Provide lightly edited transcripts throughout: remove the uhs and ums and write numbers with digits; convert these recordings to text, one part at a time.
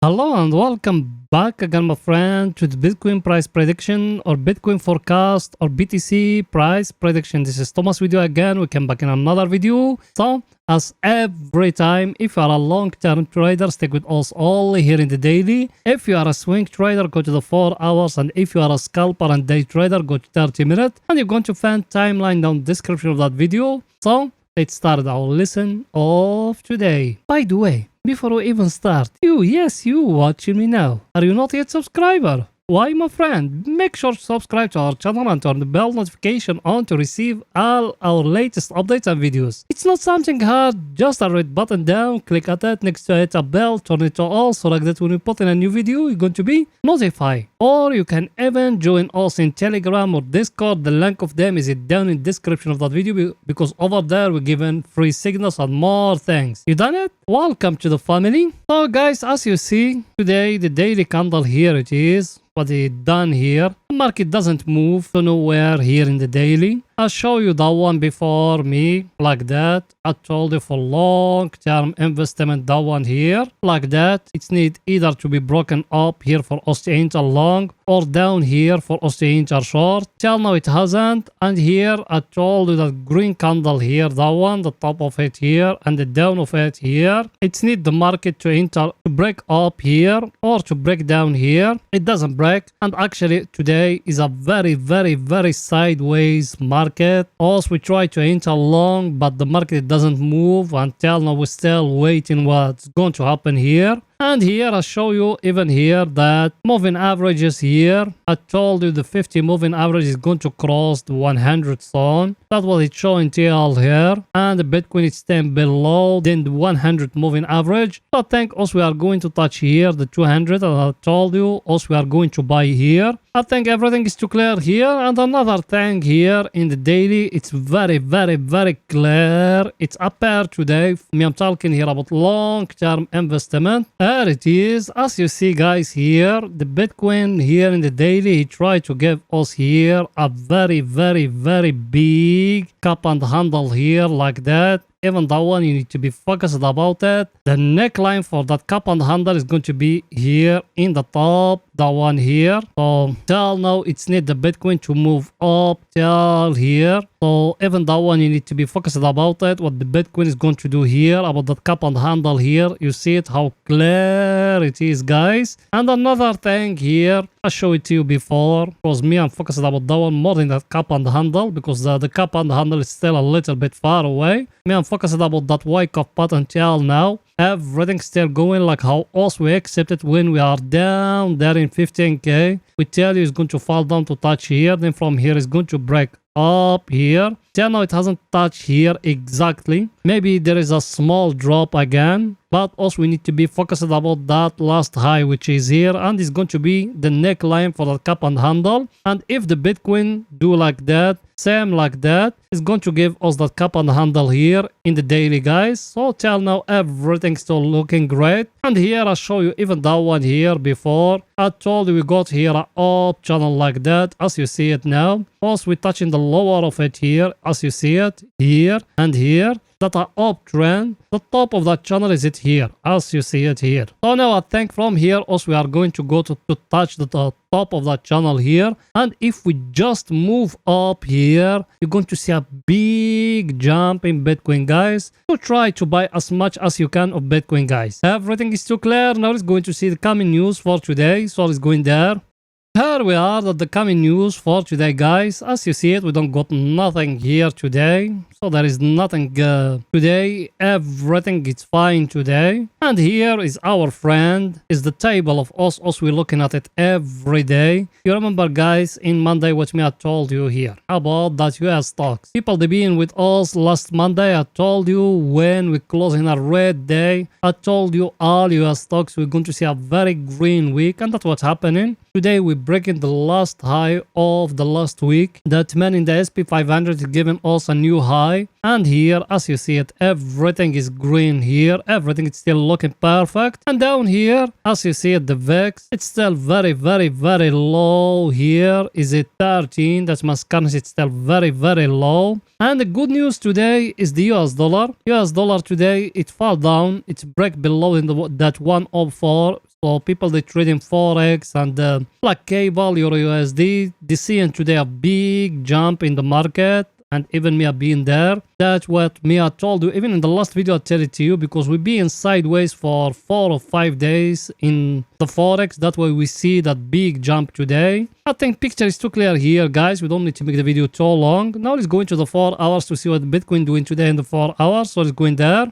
Hello and welcome back again, my friend, to the Bitcoin price prediction or Bitcoin forecast or BTC price prediction. This is Thomas with you again. We came back in another video. So, as every time, if you are a long-term trader, stick with us only here in the daily. If you are a swing trader, go to the 4 hours. And if you are a scalper and day trader, go to 30 minutes. And you're going to find timeline down the description of that video. So, let's start our lesson of today. By the way, before we even start, you watching me now, are you not yet subscriber? Why, my friend, make sure to subscribe to our channel and turn the bell notification on to receive all our latest updates and videos. It's not something hard, just a red button down, click at it, next to it a bell, turn it to all so like that when we put in a new video, you're going to be notified. Or you can even join us in Telegram or Discord. The link of them is down in the description of that video because over there we're giving free signals and more things. You done it? Welcome to the family. So guys, as you see, today the daily candle here it is. What it done here. The market doesn't move to nowhere here in the daily. I'll show you that one before me like that. I told you for long-term investment that one here like that. It needs either to be broken up here for us to enter long or down here for us to enter short. Till now it hasn't. And here I told you that green candle here, that one, the top of it here and the down of it here. It needs the market to enter, to break up here or to break down here. It doesn't break. And actually today is a very sideways market. Also we try to enter long, but the market doesn't move until now. We're still waiting what's going to happen here. And here I show you even here that moving averages here. I told you the 50 moving average is going to cross the 100 zone. That's what it's showing till here. And the Bitcoin is staying below then the 100 moving average. So I think also we are going to touch here the 200. And I told you also we are going to buy here. I think everything is too clear here. And another thing here in the daily, it's very clear. It's up here today. Me, I'm talking here about long-term investment. There it is. As you see guys here, the Bitcoin here in the daily, he tried to give us here a very big cup and handle here like that. Even that one, you need to be focused about it. The neckline for that cup and handle is going to be here in the top. That one here. So till now, it's need the Bitcoin to move up till here. So even that one, you need to be focused about it. What the Bitcoin is going to do here about that cup and handle here. You see it, how clear it is, guys. And another thing here, I showed it to you before. Because me, I'm focused about that one more than that cup and handle. Because the cup and handle is still a little bit far away. Me, I'm focused about that wake up pattern till now. Everything still going like how us we accepted when we are down there in 15k. We tell you it's going to fall down to touch here. Then from here it's going to break up here. Till now it hasn't touched here exactly. Maybe there is a small drop again. But also we need to be focused about that last high which is here. And it's going to be the neckline for the cup and handle. And if the Bitcoin do like that, same like that, it's going to give us that cup and handle here in the daily, guys. So till now everything's still looking great. And here I show you even that one here before. I told you we got here an up channel like that as you see it now. Also we're touching the lower of it here as you see it here and here. That are uptrend. The top of that channel is it here as you see it here. So now I think from here also we are going to go to touch the top of that channel here. And if we just move up here, you're going to see a big jump in Bitcoin, guys. So try to buy as much as you can of Bitcoin, guys. Everything is too clear. Now it's going to see the coming news for today. So it's going there. Here we are at the coming news for today, guys. As you see it, we don't got nothing here today. So there is nothing today. Everything is fine today. And here is our friend. Is the table of us. Also, we're looking at it every day. You remember, guys, in Monday what me I told you here about that US stocks. People they been with us last Monday. I told you when we close in a red day. I told you all US stocks we're going to see a very green week. And that's what's happening. Today we're breaking the last high of the last week. That meant in the SP500 is giving us a new high. And here as you see it, everything is green here. Everything is still looking perfect. And down here as you see it, the VIX, it's still very low here. Is it 13? That's my currency. It's still very low. And the good news today is the US dollar. US dollar today, it fell down. It's break below in that 104. So people they trade in Forex and like cable, Euro USD. They see and today a big jump in the market. And even me being there. That's what me I told you. Even in the last video I tell it to you because we been sideways for 4 or 5 days in the Forex. That way we see that big jump today. I think picture is too clear here, guys. We don't need to make the video too long. Now let's go into the 4 hours to see what Bitcoin doing today in the 4 hours. So let's go in there.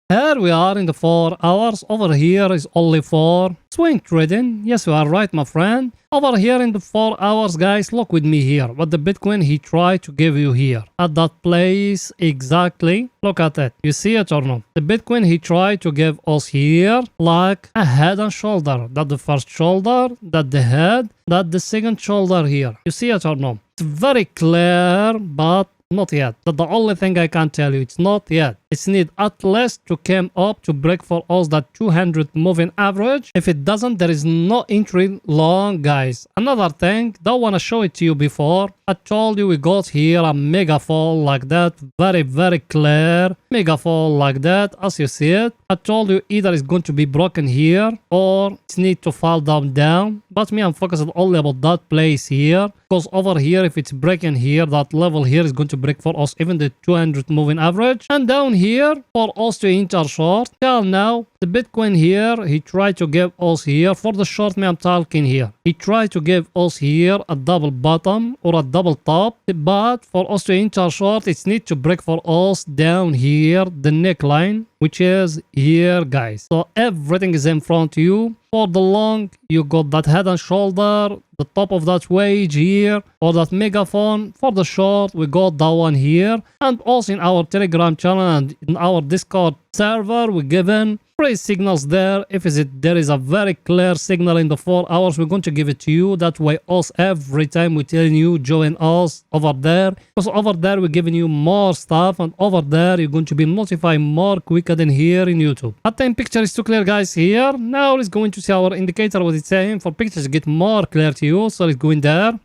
Here we are in the 4 hours. Over here is only for swing trading. Yes, you are right, my friend. Over here in the 4 hours, guys, look with me here. What the Bitcoin he tried to give you here. At that place, exactly. Look at it. You see it or no? The Bitcoin he tried to give us here like a head and shoulder. That the first shoulder, that the head, that the second shoulder here. You see it or no? It's very clear, but not yet. That's the only thing I can tell you. It's not yet. It's need at least to come up to break for us that 200 moving average. If it doesn't, there is no entry long, guys. Another thing, don't want to show it to you before. I told you we got here a mega fall like that. Very, very clear. Mega fall like that, as you see it. I told you either it's going to be broken here or it need to fall down. But me, I'm focused only about that place here. Because over here, if it's breaking here, that level here is going to break for us even the 200 moving average. And down here, for us to enter short. Till now, the Bitcoin here, he tried to give us here, for the short me I'm talking here. He tried to give us here a double bottom or a double top. But for us to enter short, it's need to break for us down here, the neckline, which is here, guys. So everything is in front of you. For the long, you got that head and shoulder, the top of that wage here, or that megaphone. For the short, we got that one here. And also in our Telegram channel and in our Discord server, we given three signals there. If there is a very clear signal in the 4 hours, we're going to give it to you. That way us every time we telling you join us over there, because over there we're giving you more stuff, and over there you're going to be notified more quicker than here in YouTube. I think picture is too clear, guys. Here now let's go into see our indicator what it's saying for pictures to get more clear to you. So let's go in there.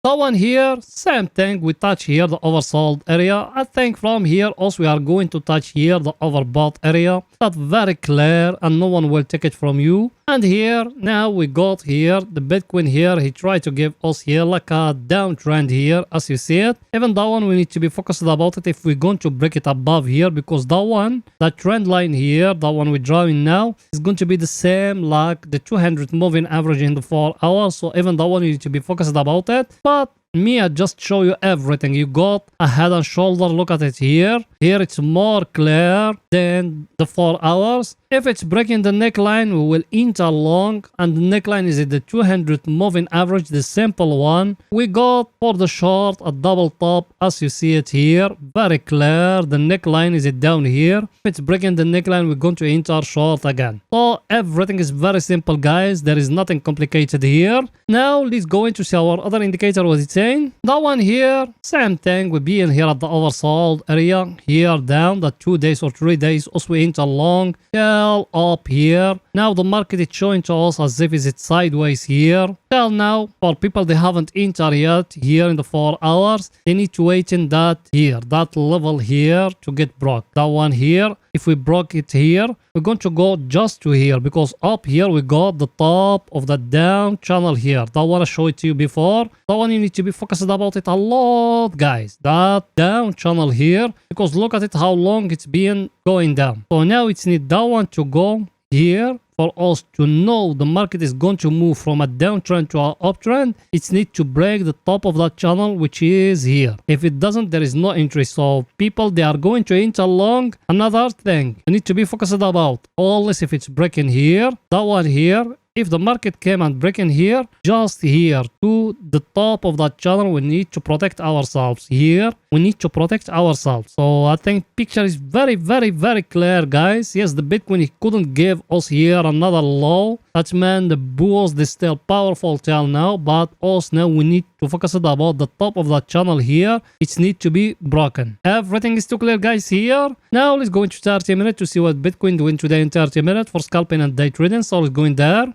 That one here, same thing, we touch here the oversold area. I think from here also we are going to touch here the overbought area. That's very clear and no one will take it from you. And here, now we got here, the Bitcoin here, he tried to give us here like a downtrend here, as you see it. Even that one, we need to be focused about it if we're going to break it above here, because that one, that trend line here, that one we're drawing now, is going to be the same like the 200 moving average in the 4 hours. So even that one, you need to be focused about it. But me, I just show you everything. You got a head and shoulder. Look at it here. Here it's more clear than the 4 hours. If it's breaking the neckline, we will enter long. And the neckline is at the 200 moving average, the simple one. We got for the short a double top, as you see it here. Very clear. The neckline is down here. If it's breaking the neckline, we're going to enter short again. So everything is very simple, guys. There is nothing complicated here. Now let's go into see our other indicator. What it's saying. That one here, same thing. We be in here at the oversold area. Here down the 2 days or 3 days. Also we enter long. Till up here. Now the market is showing to us as if it's sideways here. Till now, for people they haven't entered yet here in the 4 hours, they need to wait in that here, that level here to get broke. That one here, if we broke it here, we're going to go just to here, because up here we got the top of the down channel here. That one I showed it to you before. That one you need to be focused about it a lot, guys. That down channel here, because look at it how long it's been going down. So now it's need that one to go here. For us to know the market is going to move from a downtrend to an uptrend, it's need to break the top of that channel, which is here. If it doesn't, there is no interest. So people, they are going to enter long. Another thing you need to be focused about, always if it's breaking here, that one here, if the market came and breaking here, just here to the top of that channel, we need to protect ourselves. Here, we need to protect ourselves. So I think picture is very, very, very clear, guys. Yes, the Bitcoin, he couldn't give us here another low. That meant the bulls, they still powerful till now, but also now we need to focus about the top of that channel here. It needs to be broken. Everything is too clear, guys, here. Now let's go into 30 minutes to see what Bitcoin doing today in 30 minutes for scalping and day trading. So let's go in there.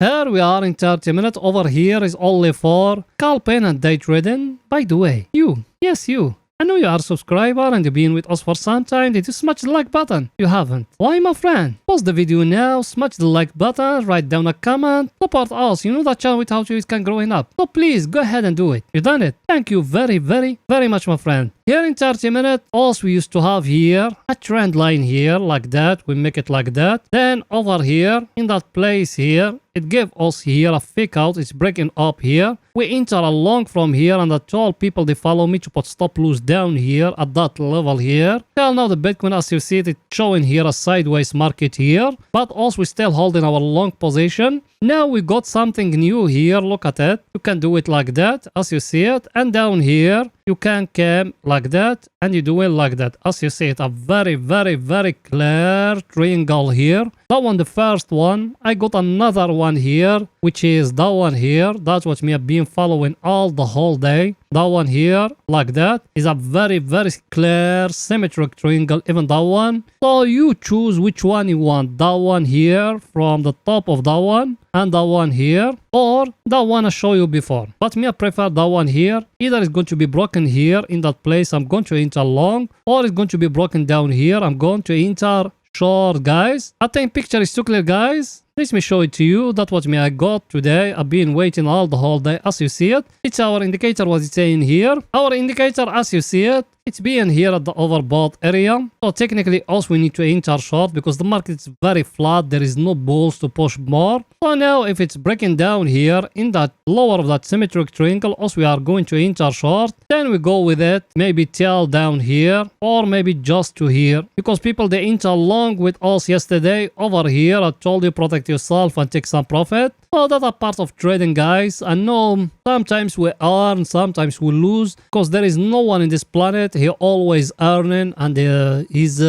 Here we are in 30 minutes. Over here is only for scalping and day trading. By the way, you, yes, you. I know you are a subscriber and you've been with us for some time. Did you smash the like button? You haven't. Why, my friend? Pause the video now, smash the like button, write down a comment, support us. You know that channel without you it can growing up. So please go ahead and do it. You done it. Thank you very, very, very much, my friend. Here in 30 minutes, also we used to have here a trend line here like that. We make it like that. Then over here in that place here, it gave us here a fake out. It's breaking up here. We enter along from here and I told people they follow me to put stop loss down here at that level here. Till now the Bitcoin as you see it, it's showing here a sideways market here. But also we're still holding our long position. Now we got something new here. Look at it. You can do it like that as you see it. And down here you can come like that and you do it like that. As you see it, a very, very, very clear triangle here. That one, the first one. I got another one here, which is that one here. That's what me have been following all the whole day. That one here, like that, is a very, very clear symmetric triangle, even that one. So you choose which one you want. That one here from the top of that one and that one here, or that one I showed you before. But me I prefer that one here. Either it's going to be broken here in that place, I'm going to enter long, or it's going to be broken down here, I'm going to enter short, guys. I think picture is too clear, guys. Let me show it to you. That's what me I got today. I've been waiting all the whole day as you see it. It's our indicator, what it's saying here. Our indicator as you see it, it's being here at the overbought area. So technically also we need to enter short because the market is very flat. There is no bulls to push more. So now if it's breaking down here in that lower of that symmetric triangle, also we are going to enter short. Then we go with it, maybe till down here or maybe just to here. Because people they enter long with us yesterday over here. I told you protect yourself and take some profit. So that's a part of trading, guys. I know sometimes we earn, sometimes we lose because there is no one in this planet. He always earning and his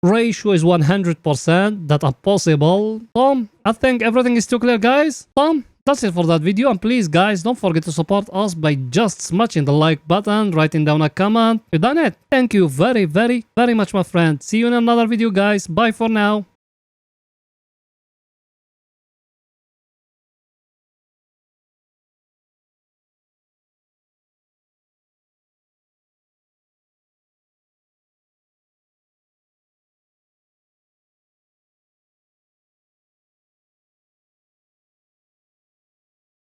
ratio is 100% that are possible. So I think everything is too clear, guys. So that's it for that video, and please guys don't forget to support us by just smashing the like button, writing down a comment. You done it. Thank you very, very, very much, my friend. See you in another video, guys. Bye for now.